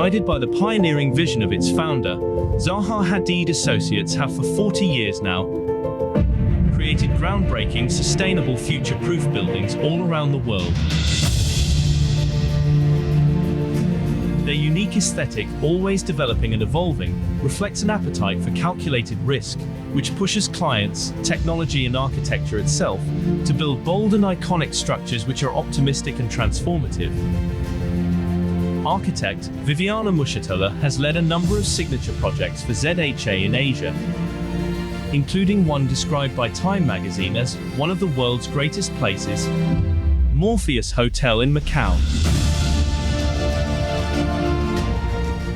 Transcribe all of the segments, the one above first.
Guided by the pioneering vision of its founder, Zaha Hadid Associates have for 40 years now created groundbreaking, sustainable, future-proof buildings all around the world. Their unique aesthetic, always developing and evolving, reflects an appetite for calculated risk, which pushes clients, technology and architecture itself to build bold and iconic structures which are optimistic and transformative. Architect Viviana Muscettola has led a number of signature projects for ZHA in Asia, including one described by Time magazine as one of the world's greatest places, Morpheus Hotel in Macau.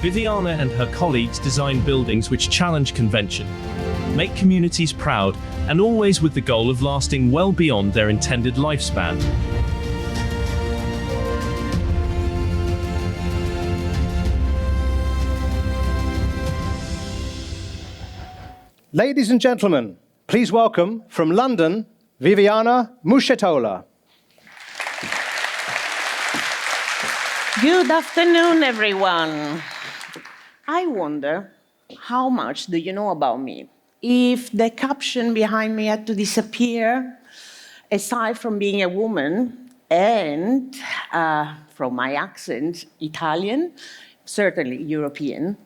Viviana and her colleagues design buildings which challenge convention, make communities proud, and always with the goal of lasting well beyond their intended lifespan. Ladies and gentlemen, please welcome from London, Viviana Muscettola. Good afternoon, everyone. I wonder, how much do you know about me? If the caption behind me had to disappear, aside from being a woman and from my accent, Italian, certainly European,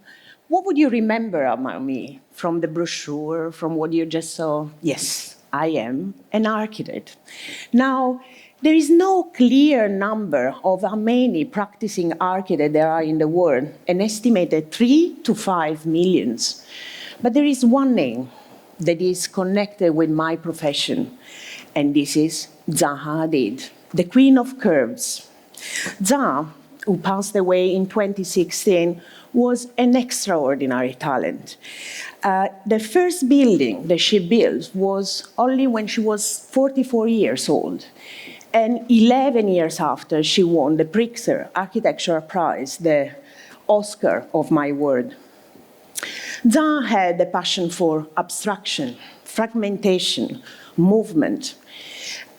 what would you remember about me from the brochure, from what you just saw? Yes, I am an architect. Now, there is no clear number of how many practicing architects there are in the world, an estimated 3 to 5 million. But there is one name that is connected with my profession, and this is Zaha Hadid, the queen of curves. Zaha, who passed away in 2016, was an extraordinary talent. The first building that she built was only when she was 44 years old. And 11 years after, she won the Pritzker Architecture Prize, the Oscar of my word. Zaha had a passion for abstraction, fragmentation, movement,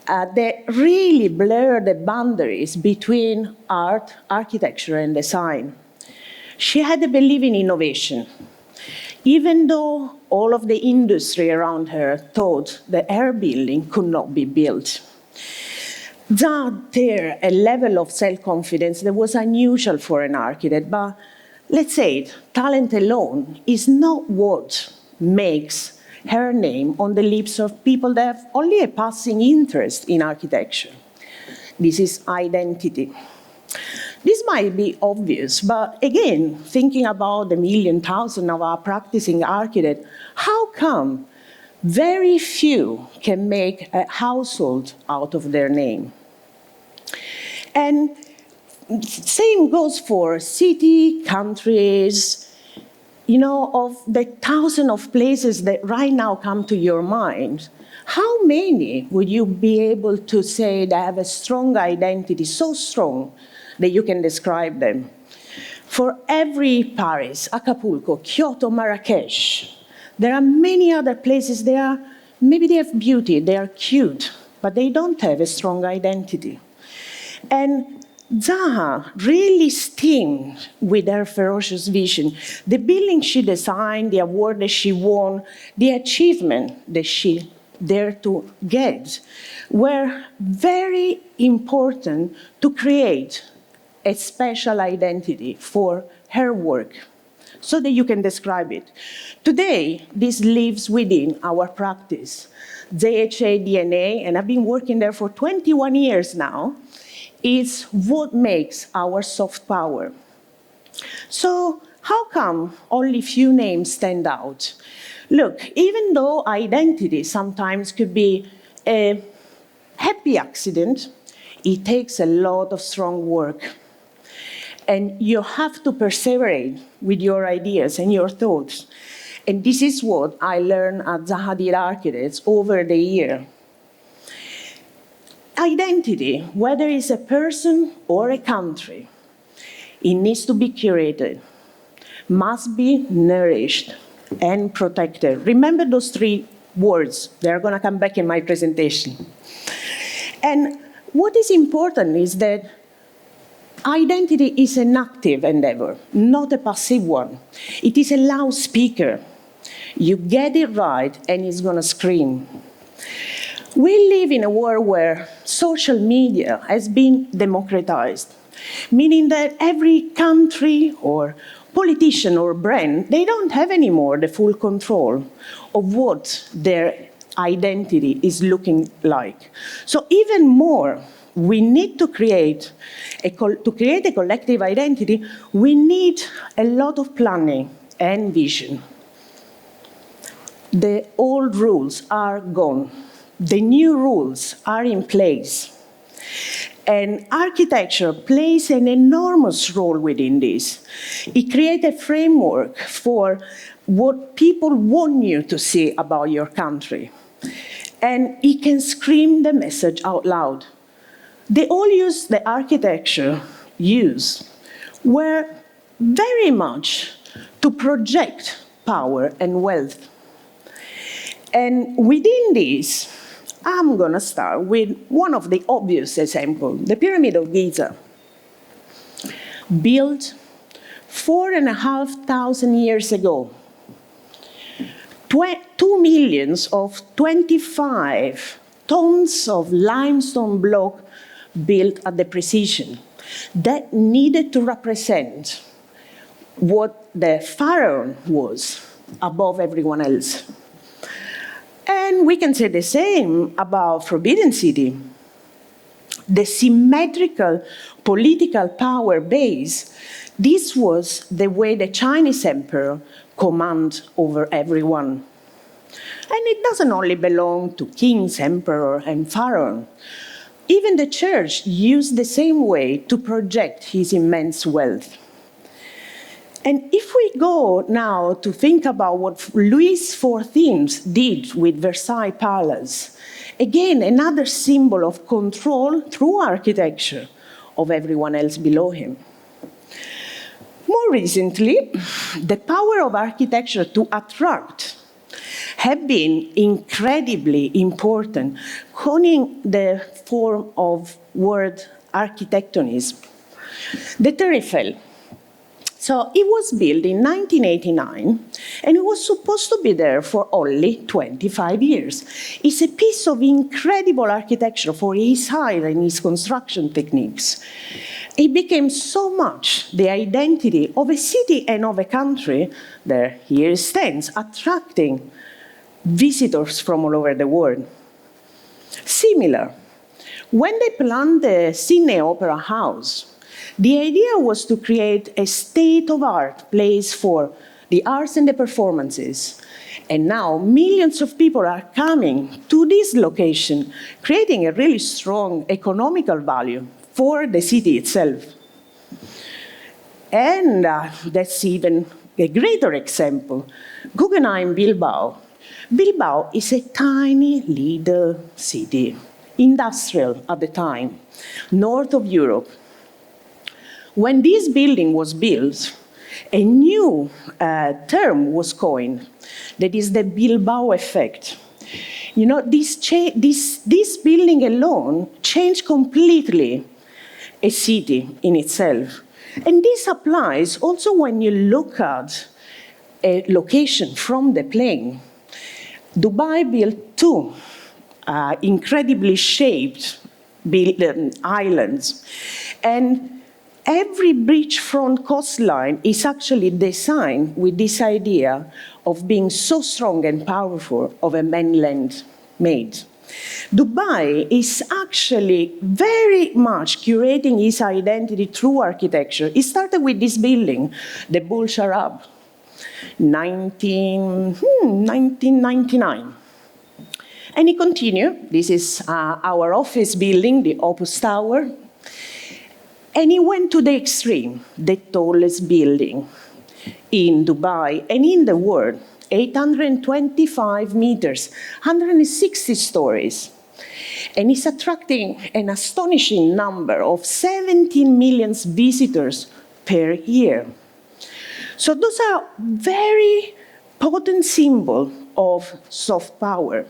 that really blurred the boundaries between art, architecture, and design. She had a belief in innovation, even though all of the industry around her thought that her building could not be built. Zaha had a level of self-confidence that was unusual for an architect, but let's say it, talent alone is not what makes her name on the lips of people that have only a passing interest in architecture. This is identity. This might be obvious, but again, thinking about the 1,000,000 of our practicing architects, how come very few can make a household out of their name? And same goes for city, countries, of the thousands of places that right now come to your mind. How many would you be able to say that have a strong identity, so strong that you can describe them? For every Paris, Acapulco, Kyoto, Marrakesh, there are many other places maybe they have beauty, they are cute, but they don't have a strong identity. And Zaha really stemmed with her ferocious vision. The building she designed, the award that she won, the achievement that she dared to get were very important to create a special identity for her work so that you can describe it. Today, this lives within our practice. ZHA DNA, and I've been working there for 21 years now, is what makes our soft power. So how come only few names stand out? Look, even though identity sometimes could be a happy accident, it takes a lot of strong work. And you have to persevere with your ideas and your thoughts. And this is what I learned at Zaha Hadid Architects over the year. Identity, whether it's a person or a country, it needs to be curated, must be nourished and protected. Remember those 3 words. They're going to come back in my presentation. And what is important is that Identity is an active endeavor, not a passive one. It is a loudspeaker. You get it right and it's going to scream. We live in a world where social media has been democratized, meaning that every country or politician or brand, they don't have anymore the full control of what their identity is looking like. So even more, we need to create a collective identity, we need a lot of planning and vision. The old rules are gone. The new rules are in place. And architecture plays an enormous role within this. It creates a framework for what people want you to say about your country. And it can scream the message out loud. They all use the architecture used were very much to project power and wealth. And within this, I'm going to start with one of the obvious examples, the Pyramid of Giza. Built 4,500 years ago. 2 million of 25 tons of limestone block built at the precision that needed to represent what the pharaoh was above everyone else. And we can say the same about Forbidden City. The symmetrical political power base, this was the way the Chinese emperor commanded over everyone. And it doesn't only belong to kings, emperor, and pharaoh. Even the church used the same way to project his immense wealth. And if we go now to think about what Louis XIV did with Versailles Palace, again, another symbol of control through architecture of everyone else below him. More recently, the power of architecture to attract have been incredibly important, coining the form of word architectonism. The Tour Eiffel. So it was built in 1989, and it was supposed to be there for only 25 years. It's a piece of incredible architecture for its height and its construction techniques. It became so much the identity of a city and of a country that here it stands, attracting visitors from all over the world. Similar, when they planned the Sydney Opera House, the idea was to create a state-of-art place for the arts and the performances. And now millions of people are coming to this location, creating a really strong economical value for the city itself. And that's even a greater example. Guggenheim Bilbao. Bilbao is a tiny little city, industrial at the time, north of Europe. When this building was built, a new term was coined, that is the Bilbao effect. You know, this building alone changed completely a city in itself. And this applies also when you look at a location from the plane. Dubai built two incredibly shaped islands. And every beachfront coastline is actually designed with this idea of being so strong and powerful of a mainland made. Dubai is actually very much curating its identity through architecture. It started with this building, the Burj Arab, 1999. And it continued. This is our office building, the Opus Tower. And he went to the extreme, the tallest building in Dubai and in the world, 825 meters, 160 stories. And it's attracting an astonishing number of 17 million visitors per year. So those are very potent symbols of soft power.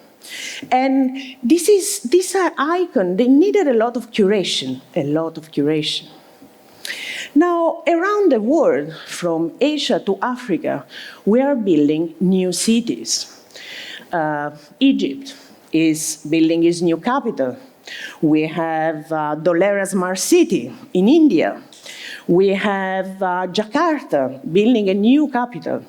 And these are icons, they needed a lot of curation, Now, around the world, from Asia to Africa, we are building new cities. Egypt is building its new capital. We have Dolera Smart City in India. We have Jakarta building a new capital.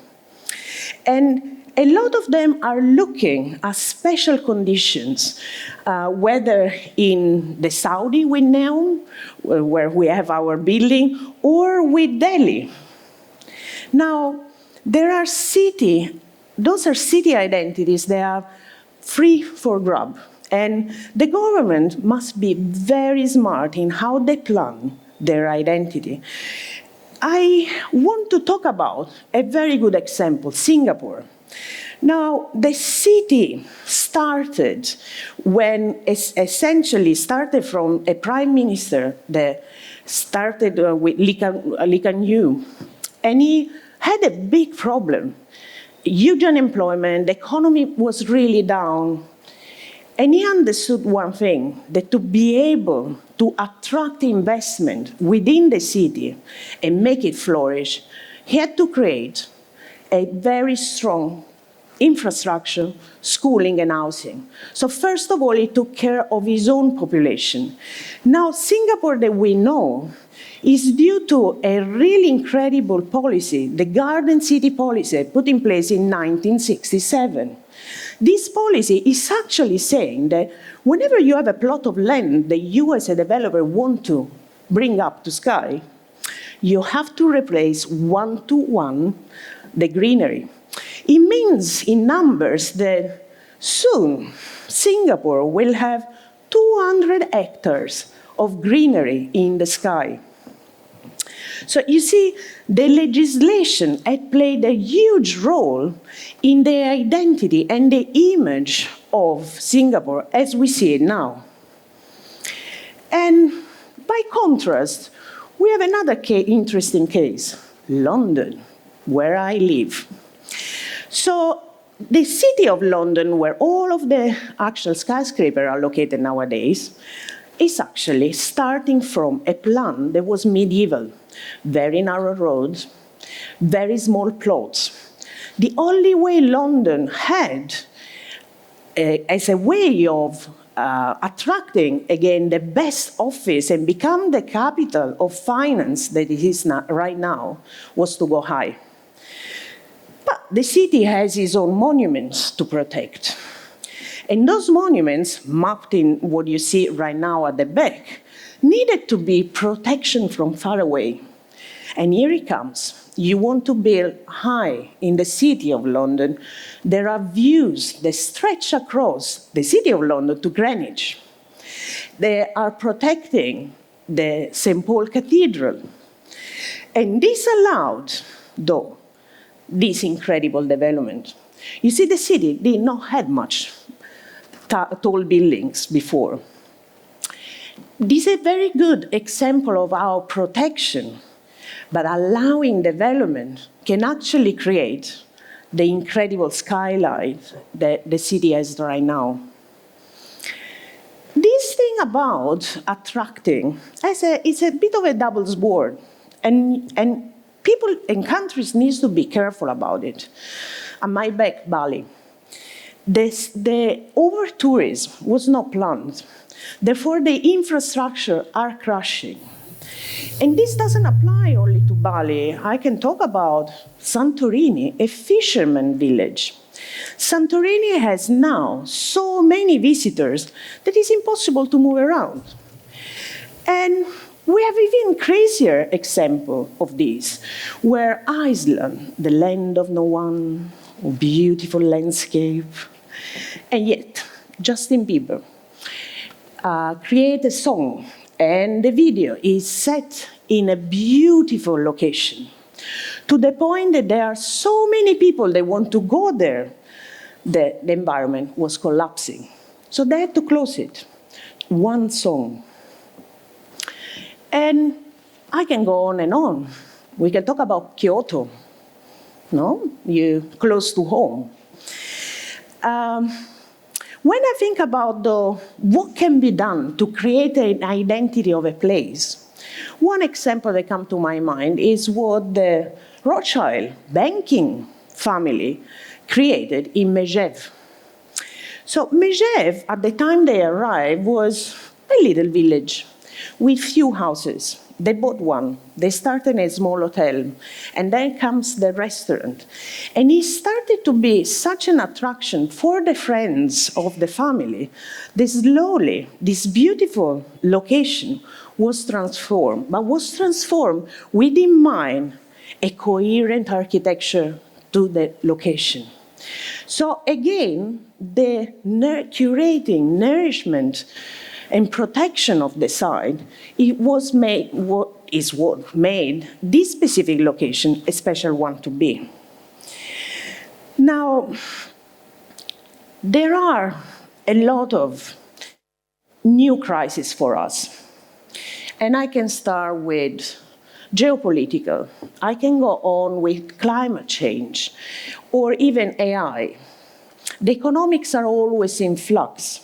And a lot of them are looking at special conditions, whether in the Saudi we know, where we have our building, or with Delhi. Now, those are city identities. They are free for grab. And the government must be very smart in how they plan their identity. I want to talk about a very good example, Singapore. Now, the city started when essentially started from a prime minister that started with Lee Kuan Yew, and he had a big problem. Huge unemployment, the economy was really down, and he understood one thing, that to be able to attract investment within the city and make it flourish, he had to create a very strong infrastructure, schooling, and housing. So first of all, he took care of his own population. Now, Singapore that we know is due to a really incredible policy, the Garden City policy put in place in 1967. This policy is actually saying that whenever you have a plot of land that you as a developer want to bring up to sky, you have to replace 1-to-1 the greenery. It means in numbers that soon Singapore will have 200 hectares of greenery in the sky. So you see, the legislation had played a huge role in the identity and the image of Singapore as we see it now. And by contrast, we have another interesting case, London, where I live. So the city of London, where all of the actual skyscrapers are located nowadays, is actually starting from a plan that was medieval. Very narrow roads, very small plots. The only way London had as a way of attracting, again, the best office and become the capital of finance that it is right now was to go high. But the city has its own monuments to protect. And those monuments, mapped in what you see right now at the back, needed to be protection from far away. And here it comes. You want to build high in the city of London. There are views that stretch across the city of London to Greenwich. They are protecting the St. Paul Cathedral. And this allowed, though, this incredible development. You see, the city did not have much tall buildings before. This is a very good example of how protection, but allowing development, can actually create the incredible skyline that the city has right now. This thing about attracting, it's a bit of a double sword, and people and countries need to be careful about it. At my back, Bali, the over-tourism was not planned. Therefore, the infrastructure are crashing. And this doesn't apply only to Bali. I can talk about Santorini, a fisherman village. Santorini has now so many visitors that it's impossible to move around. And we have even crazier example of this, where Iceland, the land of no one, beautiful landscape, and yet Justin Bieber created a song, and the video is set in a beautiful location, to the point that there are so many people that want to go there, that the environment was collapsing. So they had to close it. One song. And I can go on and on. We can talk about Kyoto, no? You're close to home. When I think about what can be done to create an identity of a place, One example that comes to my mind is what the Rothschild banking family created in Megève. So Megève, at the time they arrived, was a little village with few houses. They bought one. They started a small hotel. And then comes the restaurant. And it started to be such an attraction for the friends of the family that slowly this beautiful location was transformed, but was transformed with in mind a coherent architecture to the location. So again, the curating, nourishment, and protection of the site, it was made what made this specific location a special one to be. Now, there are a lot of new crises for us. And I can start with geopolitical. I can go on with climate change or even AI. The economics are always in flux.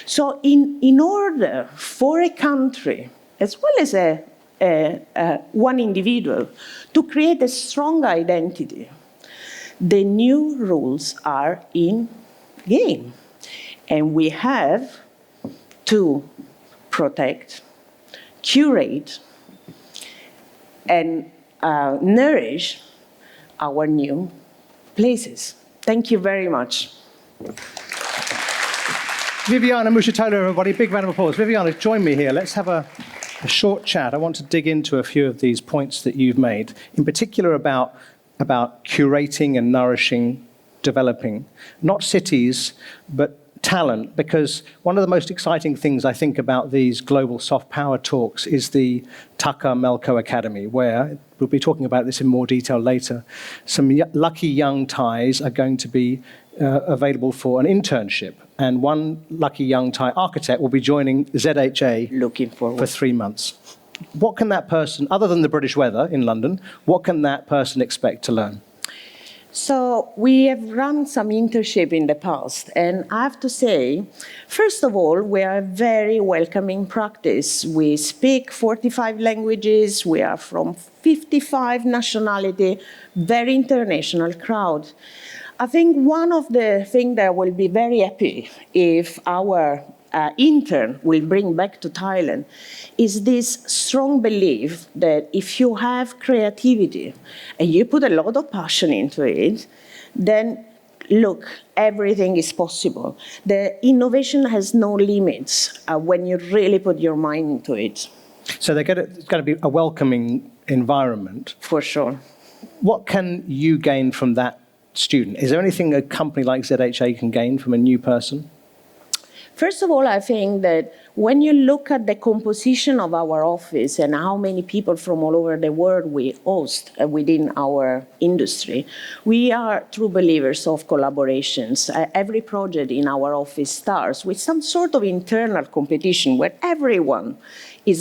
So in order for a country, as well as one individual, to create a strong identity, the new rules are in game. And we have to protect, curate, and nourish our new places. Thank you very much. Viviana Muscettola, everybody, big round of applause. Viviana, join me here. Let's have a short chat. I want to dig into a few of these points that you've made, in particular about curating and nourishing, developing, not cities, but talent, because one of the most exciting things I think about these global soft power talks is the THACCA Melco Academy, where, we'll be talking about this in more detail later, some lucky young Thais are going to be available for an internship. And one lucky young Thai architect will be joining ZHA Looking forward. for 3 months. What can that person, other than the British weather in London, what can that person expect to learn? So we have run some internship in the past, and I have to say, first of all, we are a very welcoming practice. We speak 45 languages, we are from 55 nationality, very international crowd. I think one of the things that I will be very happy if our intern will bring back to Thailand is this strong belief that if you have creativity and you put a lot of passion into it, then look, everything is possible. The innovation has no limits when you really put your mind into it. So it's going to be a welcoming environment. For sure. What can you gain from that student? Is there anything a company like ZHA can gain from a new person? First of all, I think that when you look at the composition of our office and how many people from all over the world we host within our industry, we are true believers of collaborations. Every project in our office starts with some sort of internal competition where everyone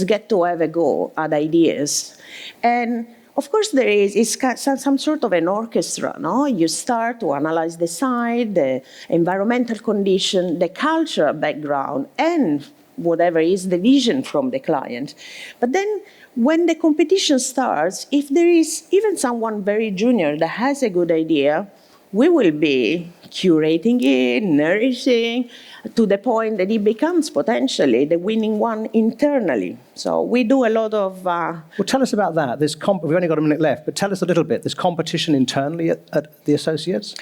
get to have a go at ideas. And of course, there is some sort of an orchestra, no? You start to analyze the site, the environmental condition, the cultural background, and whatever is the vision from the client. But then when the competition starts, if there is even someone very junior that has a good idea, we will be curating it, nourishing, to the point that it becomes potentially the winning one internally. So we do a lot of... Well, tell us about that. We've only got a minute left, but tell us a little bit. There's competition internally at the associates?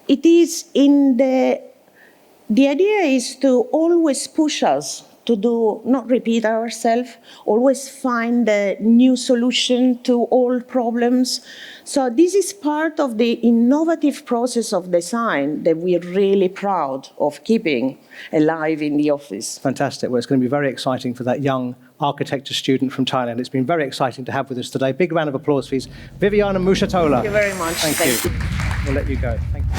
It is in the idea is to always push us to not repeat ourselves, always find a new solution to all problems. So this is part of the innovative process of design that we're really proud of keeping alive in the office. Fantastic. Well, it's going to be very exciting for that young architecture student from Thailand. It's been very exciting to have with us today. Big round of applause, please. Viviana Muscettola. Thank you very much. Thank you. We'll let you go. Thank you.